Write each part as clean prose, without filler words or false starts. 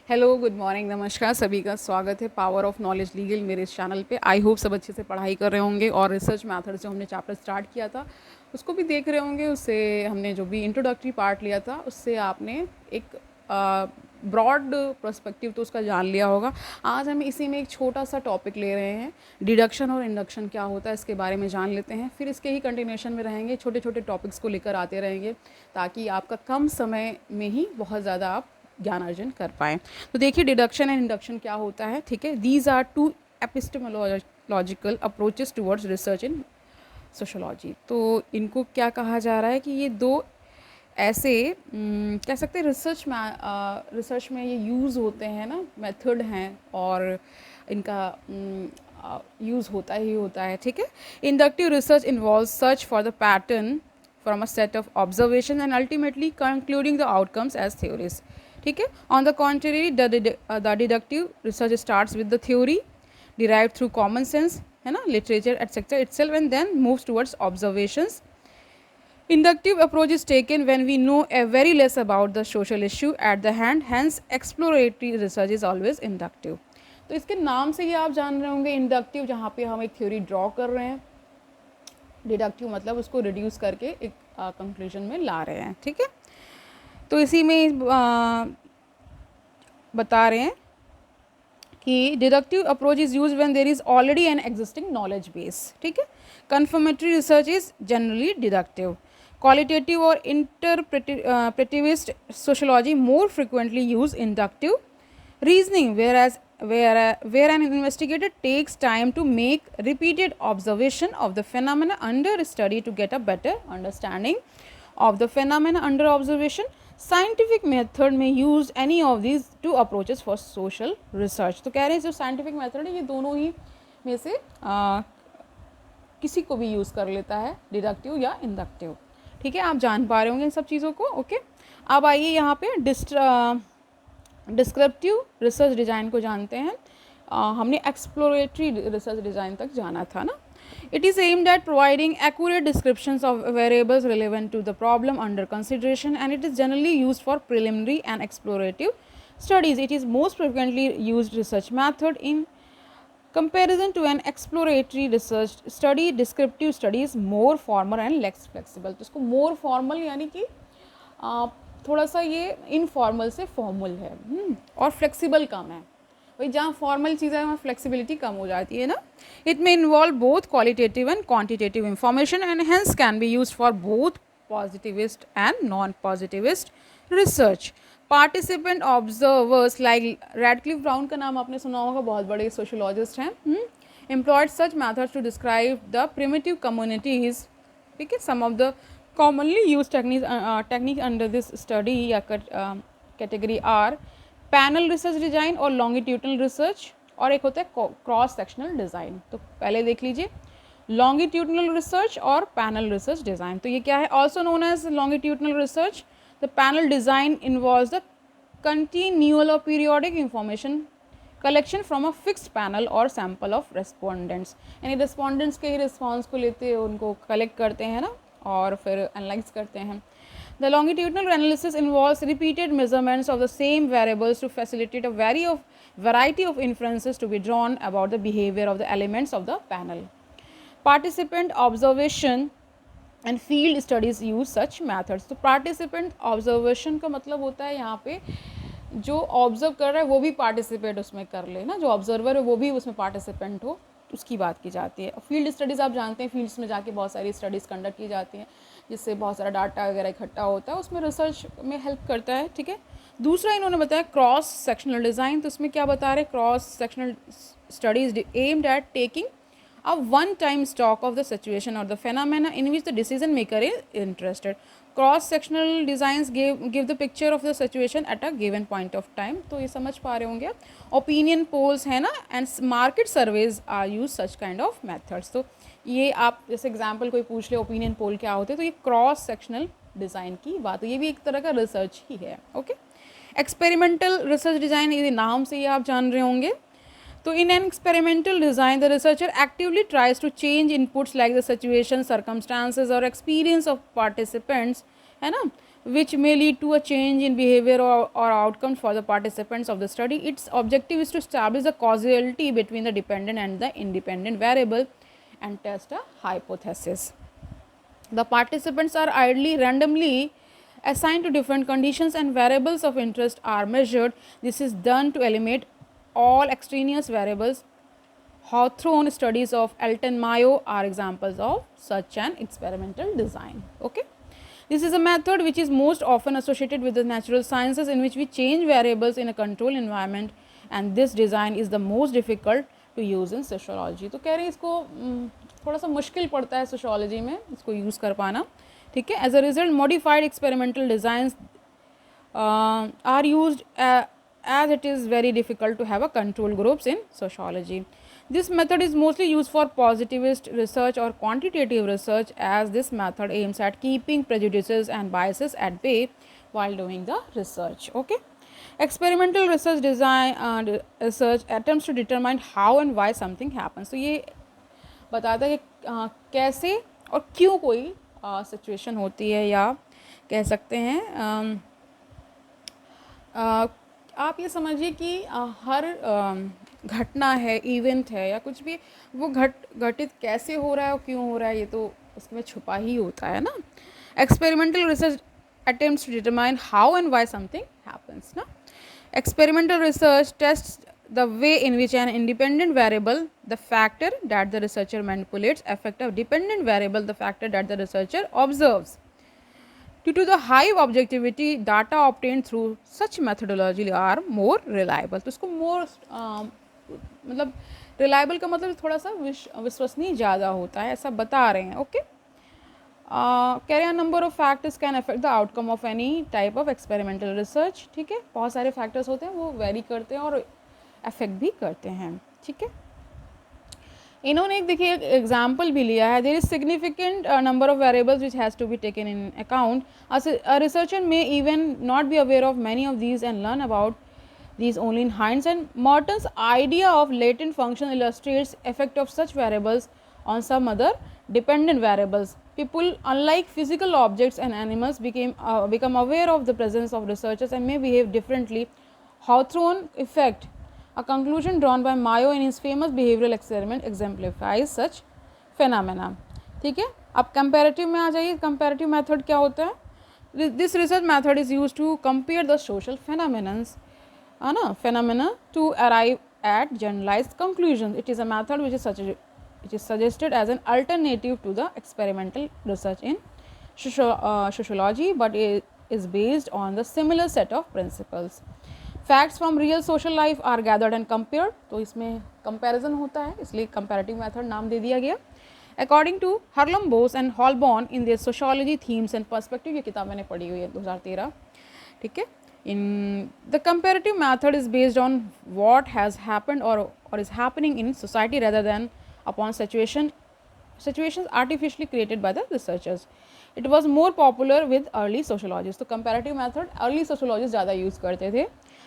Hello, good morning, नमस्कार, सभी का स्वागत है पावर ऑफ नॉलेज लीगल मेरे इस चैनल पे। आई होप सब अच्छे से पढ़ाई कर रहे होंगे और रिसर्च मैथड जो हमने चैप्टर स्टार्ट किया था उसको भी देख रहे होंगे। उससे हमने जो भी इंट्रोडक्टरी पार्ट लिया था उससे आपने एक ब्रॉड पर्सपेक्टिव तो उसका जान लिया होगा। आज हम इसी में एक छोटा सा टॉपिक ले रहे हैं, डिडक्शन और इंडक्शन क्या होता है इसके बारे में जान लेते हैं। फिर इसके ही कंटिन्यूशन में रहेंगे, छोटे छोटे टॉपिक्स को लेकर आते रहेंगे ताकि आपका कम समय में ही बहुत ज़्यादा आप ज्ञान अर्जन कर पाएँ। तो देखिए डिडक्शन एंड इंडक्शन क्या होता है, ठीक है। These are two epistemological approaches towards research in sociology. तो इनको क्या कहा जा रहा है कि ये दो ऐसे कह सकते हैं रिसर्च में ये यूज़ होते हैं ना, मेथड हैं और इनका यूज़ होता ही होता है, ठीक है। Inductive research involves search for the pattern from a set of observations and ultimately concluding the outcomes as theories, ठीक है। On the contrary, the deductive research starts with the theory derived through common sense, है ना, literature etc itself, and then moves towards observations. Inductive approach is taken when we know a very less about the social issue at the hand, hence exploratory research is always inductive. तो इसके नाम से ही आप जान रहे होंगे inductive, जहाँ पे हम एक थ्योरी ड्रॉ कर रहे हैं, डिडक्टिव मतलब उसको रिड्यूस करके एक कंक्लूजन में ला रहे हैं, ठीक है। तो इसी में बता रहे हैं कि deductive approach is use when there is already an existing knowledge base, ठीक है। Confirmatory research is generally deductive. Qualitative और interpretivist sociology more frequently use inductive reasoning, where an investigator takes time to make repeated observation of the phenomena under study to get a better understanding of the phenomena under observation. Scientific method may use any of these two approaches for social research. तो कह रहे हैं जो scientific method है ये दोनों ही में से किसी को भी यूज़ कर लेता है, डिडक्टिव या इंडक्टिव, ठीक है। आप जान पा रहे होंगे इन सब चीज़ों को, ओके। अब आइए यहाँ पे डिस्क्रिप्टिव रिसर्च डिज़ाइन को जानते हैं। हमने एक्सप्लोरेटरी रिसर्च डिज़ाइन तक जाना था ना। It is aimed at providing accurate descriptions of variables relevant to the problem under consideration and it is generally used for preliminary and exploratory studies. It is most frequently used research method in comparison to an exploratory research study. Descriptive studies more formal and less flexible. तो इसको मोर formal यानी कि थोड़ा सा ये informal से formal है और फ्लेक्सिबल कम है। भाई जहाँ फॉर्मल चीज़ है वहाँ फ्लेक्सिबिलिटी कम हो जाती है ना। इट में involve both qualitative and quantitative information and hence can be used for both positivist and non positivist research. Participant observers like Radcliffe Brown का नाम आपने सुना होगा, बहुत बड़े सोशोलॉजिस्ट हैं, employed such methods to describe the primitive communities, ठीक है। Some of the commonly used technique under this study या category are panel research design और longitudinal research, और एक होता है क्रॉस सेक्शनल डिज़ाइन। तो पहले देख लीजिए longitudinal research और panel research design। तो ये क्या है, also known as longitudinal research. The panel design involves the continual or periodic information collection from a fixed panel or sample of respondents, यानी respondents के ही रिस्पॉन्स को लेते हैं, उनको कलेक्ट करते हैं ना और फिर एनालाइज करते हैं। The longitudinal analysis involves repeated measurements of the same variables to facilitate a variety of inferences to be drawn about the behavior of the elements of the panel. Participant observation and field studies use such methods. तो participant observation का मतलब होता है यहाँ पे जो observe कर रहा है वो भी पार्टिसिपेट उसमें कर ले ना, जो ऑब्जर्वर है वो भी उसमें पार्टिसिपेंट हो, उसकी बात की जाती है। फील्ड स्टडीज़ आप जानते हैं, फील्ड्स में जाके बहुत सारी स्टडीज़ कंडक्ट की जाती हैं जिससे बहुत सारा डाटा वगैरह इकट्ठा होता है, उसमें रिसर्च में हेल्प करता है, ठीक है। दूसरा इन्होंने बताया क्रॉस सेक्शनल डिज़ाइन। तो इसमें क्या बता रहे हैं, cross sectional studies aimed at taking a one-time stock of the situation or the phenomena in which the decision maker is interested. Cross-sectional designs give the picture of the situation at a given point of time. तो ये समझ पा रहे होंगे। Opinion polls है ना and market surveys are use such kind of methods. तो ये आप जैसे एग्जाम्पल कोई पूछ ले ओपिनियन पोल क्या होते हैं, तो ये क्रॉस सेक्शनल डिज़ाइन की बात है, ये भी एक तरह का रिसर्च ही है, ओके। एक्सपेरिमेंटल रिसर्च डिज़ाइन, ये नाम से ही आप जान रहे होंगे। तो in an experimental design, the researcher actively tries to change inputs like the situation, circumstances or experience of participants, है ना, which may lead to a change in behavior or outcomes for the participants of the study. Its objective is to establish the causality between the dependent and the independent variable and test a hypothesis. The participants are ideally randomly assigned to different conditions and variables of interest are measured. This is done to eliminate all extraneous variables. Hawthorne studies of Elton Mayo are examples of such an experimental design. Okay. This is a method which is most often associated with the natural sciences, in which we change variables in a controlled environment, and this design is the most difficult to use in sociology. तो कह रहे हैं इसको थोड़ा सा मुश्किल पड़ता है सोशियोलॉजी में इसको यूज़ कर पाना, ठीक है. As a result modified experimental designs are used as it is very difficult to have a control groups in sociology. This method is mostly used for positivist research or quantitative research, as this method aims at keeping prejudices and biases at bay while doing the research. Okay. Experimental research research attempts to determine how and why something happens. तो ये बताता है कि कैसे और क्यों कोई situation होती है, या कह सकते हैं आप ये समझिए कि हर घटना है, इवेंट है या कुछ भी, वो घटित कैसे हो रहा है और क्यों हो रहा है, ये तो उसमें छुपा ही होता है ना. Experimental research attempts to determine how and why something happens ना. Experimental research tests the way in which an independent variable, the factor that the researcher manipulates, affect a dependent variable, the factor that the researcher observes. Due to the high objectivity, data obtained through such methodology are more reliable. तो इसको more मतलब reliable का मतलब थोड़ा सा विश्वसनीय ज़्यादा होता है, ऐसा बता रहे हैं. ओके. कह रहे हैं number of factors can affect the outcome of any type of experimental research. ठीक है, बहुत सारे फैक्टर्स होते हैं, वो वेरी करते हैं और अफेक्ट भी करते हैं. ठीक है. इन्होंने एक देखिए एग्जाम्पल भी लिया है. There is significant number of variables which has to be taken in account. A researcher may even not be aware of many of these and learn about these only in hindsight. Merton's idea of latent function illustrates effect of such variables on some other dependent variables. People, unlike physical objects and animals, become aware of the presence of researchers and may behave differently. Hawthorne effect, a conclusion drawn by Mayo in his famous behavioral experiment, exemplifies such phenomena. ठीक है. अब comparative में आ जाइए. comparative method क्या होता है? This research method is used to compare the social phenomena to arrive at generalized conclusions. It is a method which is suggested as an alternative to the experimental research in sociology, but it is based on the similar set of principles. Facts from real social life are gathered and compared. तो इसमें comparison होता है, इसलिए comparative method नाम दे दिया गया. According to Harlem Bose and Holborn in their sociology themes and perspective, ये किताब मैंने पढ़ी हुई है 2013. ठीक है. In the comparative method is based on what has happened or is happening in society rather than upon situations artificially created by the researchers. It was more popular with early sociologists. तो comparative method early sociologists ज़्यादा use करते थे.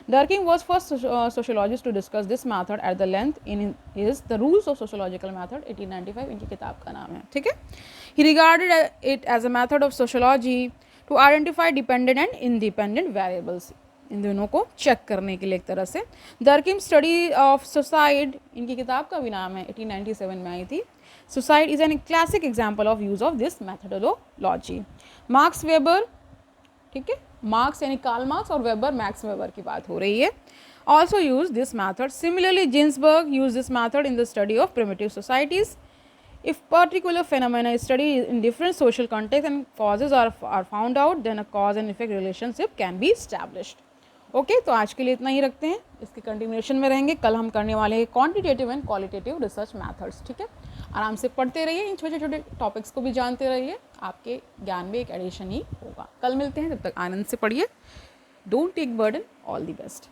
Durkheim was first sociologist to discuss this method at the length in his The Rules of Sociological Method 1895. इनकी किताब का नाम है. ठीक है. He regarded it as a method of sociology to identify dependent and independent variables. इन दोनों को check करने के लिए एक तरह से. Durkheim study of suicide, इनकी किताब का भी नाम है, 1897 में आई थी. Suicide is a classic example of use of this methodology. Max Weber, ठीक है, मार्क्स यानी कार्ल मार्क्स और वेबर मैक्स वेबर की बात हो रही है, also use this method. Similarly, Ginsburg used this method in the study of primitive societies. If particular phenomena is studied in different social contexts and causes are found out, then a cause and effect relationship can be established. Okay, तो आज के लिए इतना ही रखते हैं. इसके continuation में रहेंगे. कल हम करने वाले हैं quantitative and qualitative research methods. ठीक है, आराम से पढ़ते रहिए, इन छोटे छोटे टॉपिक्स को भी जानते रहिए, आपके ज्ञान में एक एडिशन ही होगा. कल मिलते हैं, तब तक आनंद से पढ़िए. Don't take burden. All the best.